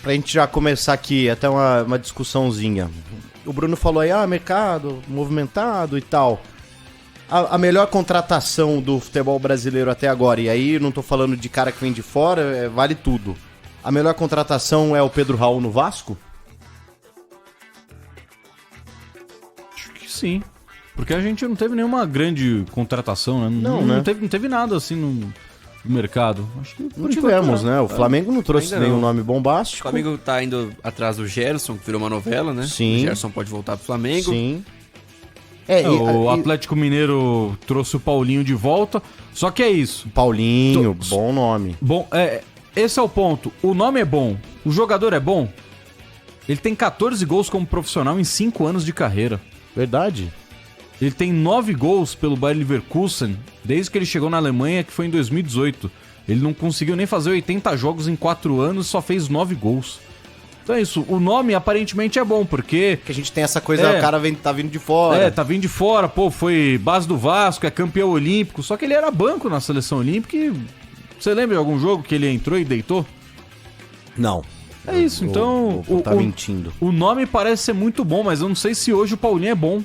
pra gente já começar aqui, até uma discussãozinha. O Bruno falou aí, mercado movimentado e tal. A melhor contratação do futebol brasileiro até agora, e aí não tô falando de cara que vem de fora, vale tudo. A melhor contratação é o Pedro Raul no Vasco? Acho que sim. Porque a gente não teve nenhuma grande contratação, né? Não teve nada assim no mercado. Acho que não tivemos, né? O Flamengo não trouxe nenhum nome bombástico. O Flamengo tá indo atrás do Gerson, que virou uma novela, né? Sim. O Gerson pode voltar pro Flamengo. Sim. O Atlético Mineiro trouxe o Paulinho de volta. Só que é isso. Paulinho, bom nome. Bom, esse é o ponto. O nome é bom. O jogador é bom. Ele tem 14 gols como profissional em 5 anos de carreira. Verdade. Ele tem 9 gols pelo Bayer Leverkusen desde que ele chegou na Alemanha, que foi em 2018. Ele não conseguiu nem fazer 80 jogos em 4 anos e só fez 9 gols. Então é isso. O nome aparentemente é bom, porque... Que a gente tem essa coisa, o cara tá vindo de fora. Tá vindo de fora. Pô, foi base do Vasco, é campeão olímpico. Só que ele era banco na seleção olímpica e... Você lembra de algum jogo que ele entrou e deitou? Não. É isso, então... Tá mentindo. O nome parece ser muito bom, mas eu não sei se hoje o Paulinho é bom.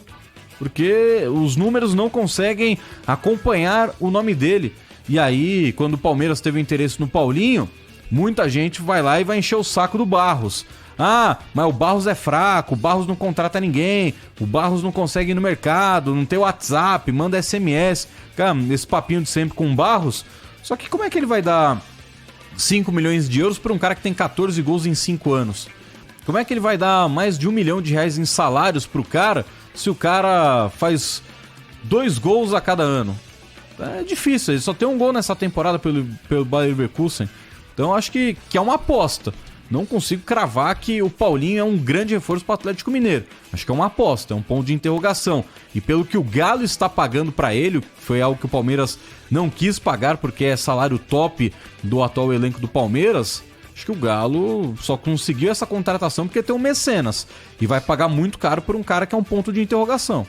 Porque os números não conseguem acompanhar o nome dele. E aí, quando o Palmeiras teve interesse no Paulinho, muita gente vai lá e vai encher o saco do Barros. Mas o Barros é fraco, o Barros não contrata ninguém, o Barros não consegue ir no mercado, não tem WhatsApp, manda SMS. Cara, esse papinho de sempre com o Barros. Só que como é que ele vai dar 5 milhões de euros para um cara que tem 14 gols em 5 anos? Como é que ele vai dar mais de R$1 milhão em salários pro cara se o cara faz 2 gols a cada ano? É difícil, ele só tem um gol nessa temporada pelo Bayer Leverkusen. Então acho que é uma aposta. Não consigo cravar que o Paulinho é um grande reforço para o Atlético Mineiro. Acho que é uma aposta, é um ponto de interrogação. E pelo que o Galo está pagando para ele, foi algo que o Palmeiras não quis pagar porque é salário top do atual elenco do Palmeiras, acho que o Galo só conseguiu essa contratação porque tem um mecenas. E vai pagar muito caro por um cara que é um ponto de interrogação.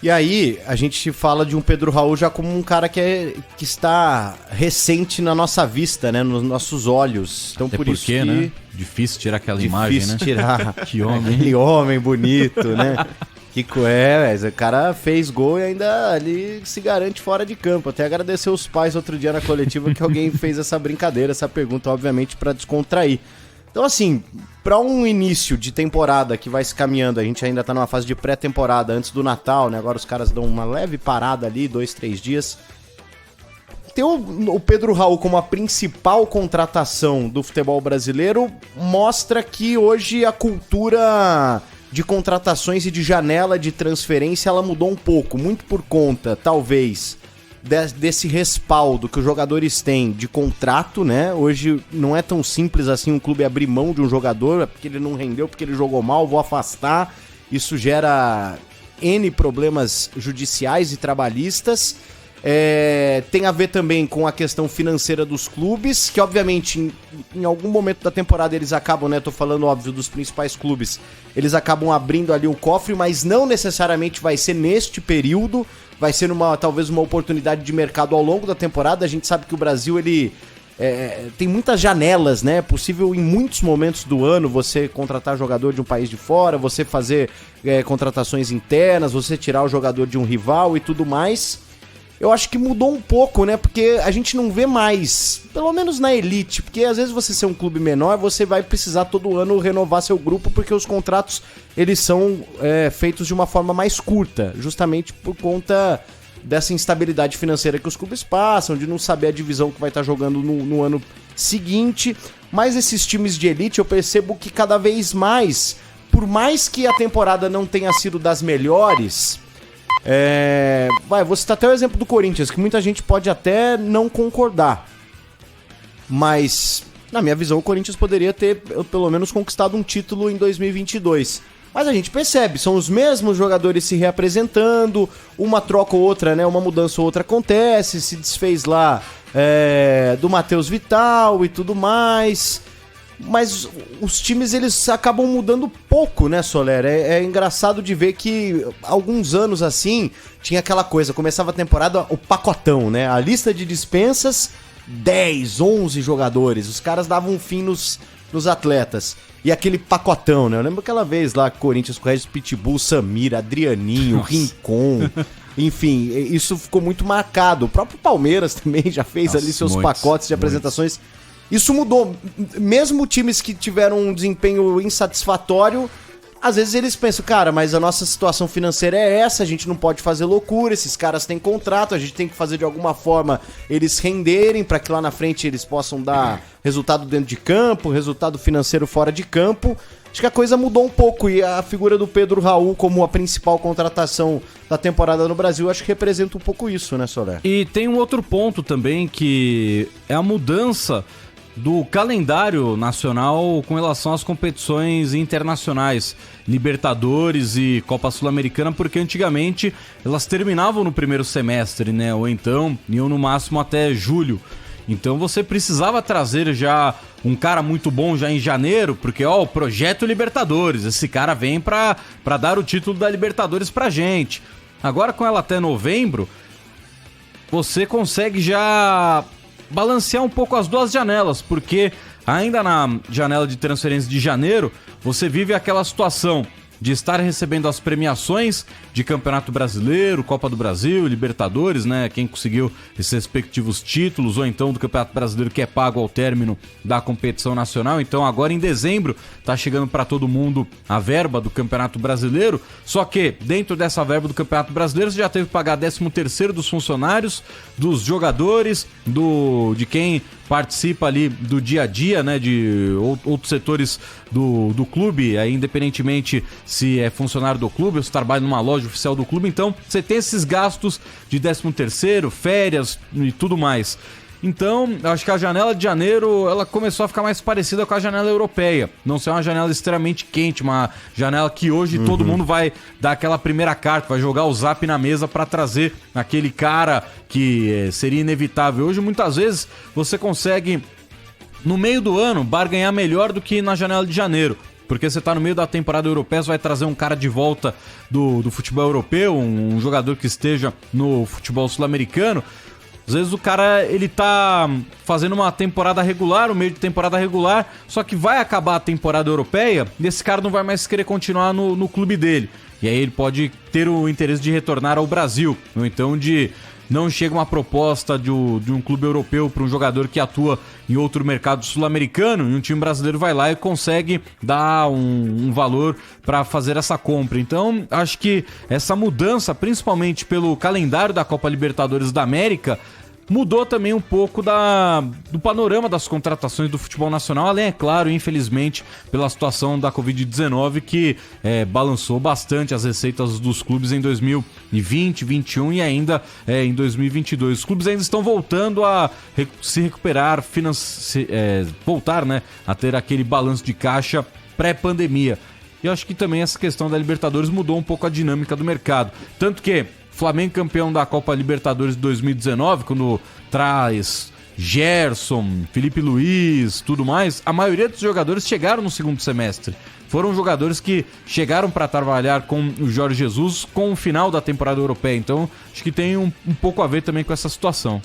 E aí, a gente fala de um Pedro Raul já como um cara que está recente na nossa vista, né? Nos nossos olhos. Então, por isso que... né? Difícil tirar aquela imagem, né? Difícil tirar. Que homem. Aquele homem bonito, né? O cara fez gol e ainda ali se garante fora de campo. Até agradecer os pais outro dia na coletiva que alguém fez essa brincadeira, essa pergunta, obviamente, para descontrair. Então, assim, para um início de temporada que vai se caminhando, a gente ainda tá numa fase de pré-temporada antes do Natal, né? Agora os caras dão uma leve parada ali, 2, 3 dias. Ter o Pedro Raul como a principal contratação do futebol brasileiro mostra que hoje a cultura de contratações e de janela de transferência ela mudou um pouco, muito por conta, talvez, desse respaldo que os jogadores têm de contrato, né? Hoje não é tão simples assim um clube abrir mão de um jogador, porque ele não rendeu, porque ele jogou mal, vou afastar. Isso gera N problemas judiciais e trabalhistas. Tem a ver também com a questão financeira dos clubes, que obviamente em algum momento da temporada eles acabam, né? Tô falando óbvio dos principais clubes, eles acabam abrindo ali um cofre, mas não necessariamente vai ser neste período. Vai ser talvez uma oportunidade de mercado ao longo da temporada. A gente sabe que o Brasil ele tem muitas janelas, né? É possível em muitos momentos do ano você contratar jogador de um país de fora, você fazer contratações internas, você tirar o jogador de um rival e tudo mais. Eu acho que mudou um pouco, né? Porque a gente não vê mais, pelo menos na elite, porque às vezes você ser um clube menor, você vai precisar todo ano renovar seu grupo, porque os contratos, eles são feitos de uma forma mais curta, justamente por conta dessa instabilidade financeira que os clubes passam, de não saber a divisão que vai estar jogando no ano seguinte. Mas esses times de elite, eu percebo que cada vez mais, por mais que a temporada não tenha sido das melhores... vou citar até o exemplo do Corinthians, que muita gente pode até não concordar, mas na minha visão o Corinthians poderia ter pelo menos conquistado um título em 2022, mas a gente percebe, são os mesmos jogadores se reapresentando, uma troca ou outra, né, uma mudança ou outra acontece, se desfez lá do Matheus Vital e tudo mais. Mas os times, eles acabam mudando pouco, né, Soler? É engraçado de ver que alguns anos assim, tinha aquela coisa, começava a temporada, o pacotão, né? A lista de dispensas, 10, 11 jogadores. Os caras davam um fim nos atletas. E aquele pacotão, né? Eu lembro aquela vez lá, Corinthians com o Regis Pitbull, Samir, Adrianinho, Rincon. Enfim, isso ficou muito marcado. O próprio Palmeiras também já fez ali seus pacotes de apresentações. Isso mudou. Mesmo times que tiveram um desempenho insatisfatório, às vezes eles pensam, cara, mas a nossa situação financeira é essa, a gente não pode fazer loucura, esses caras têm contrato, a gente tem que fazer de alguma forma eles renderem para que lá na frente eles possam dar resultado dentro de campo, resultado financeiro fora de campo. Acho que a coisa mudou um pouco e a figura do Pedro Raul como a principal contratação da temporada no Brasil, acho que representa um pouco isso, né, Soler? E tem um outro ponto também que é a mudança do calendário nacional com relação às competições internacionais, Libertadores e Copa Sul-Americana, porque antigamente elas terminavam no primeiro semestre, né? Ou então iam no máximo até julho. Então você precisava trazer já um cara muito bom já em janeiro, porque ó, o projeto Libertadores, esse cara vem pra dar o título da Libertadores pra gente. Agora com ela até novembro, você consegue já balancear um pouco as duas janelas, porque ainda na janela de transferência de janeiro, você vive aquela situação de estar recebendo as premiações de Campeonato Brasileiro, Copa do Brasil, Libertadores, né? Quem conseguiu esses respectivos títulos, ou então do Campeonato Brasileiro que é pago ao término da competição nacional. Então agora em dezembro tá chegando para todo mundo a verba do Campeonato Brasileiro, só que dentro dessa verba do Campeonato Brasileiro você já teve que pagar 13º dos funcionários, dos jogadores, de quem participa ali do dia a dia, né, de outros setores do clube, aí independentemente se é funcionário do clube ou se trabalha numa loja oficial do clube. Então você tem esses gastos de 13º, férias e tudo mais. Então, eu acho que a janela de janeiro, ela começou a ficar mais parecida com a janela europeia. Não ser uma janela extremamente quente, uma janela que hoje todo mundo vai dar aquela primeira carta, vai jogar o zap na mesa para trazer aquele cara que seria inevitável. Hoje, muitas vezes, você consegue, no meio do ano, barganhar melhor do que na janela de janeiro. Porque você tá no meio da temporada europeia, você vai trazer um cara de volta do futebol europeu, um jogador que esteja no futebol sul-americano. Às vezes o cara, ele tá fazendo uma temporada regular, um meio de temporada regular, só que vai acabar a temporada europeia e esse cara não vai mais querer continuar no clube dele. E aí ele pode ter o interesse de retornar ao Brasil, ou então de não chega uma proposta de um clube europeu para um jogador que atua em outro mercado sul-americano e um time brasileiro vai lá e consegue dar um valor para fazer essa compra. Então, acho que essa mudança, principalmente pelo calendário da Copa Libertadores da América, mudou também um pouco do panorama das contratações do futebol nacional, além, é claro, infelizmente, pela situação da Covid-19 que balançou bastante as receitas dos clubes em 2020, 2021 e ainda em 2022. Os clubes ainda estão voltando a se recuperar, voltar, né, a ter aquele balanço de caixa pré-pandemia. E eu acho que também essa questão da Libertadores mudou um pouco a dinâmica do mercado. Tanto que Flamengo campeão da Copa Libertadores de 2019, quando traz Gerson, Felipe Luiz, tudo mais, a maioria dos jogadores chegaram no segundo semestre. Foram jogadores que chegaram para trabalhar com o Jorge Jesus com o final da temporada europeia. Então, acho que tem um pouco a ver também com essa situação.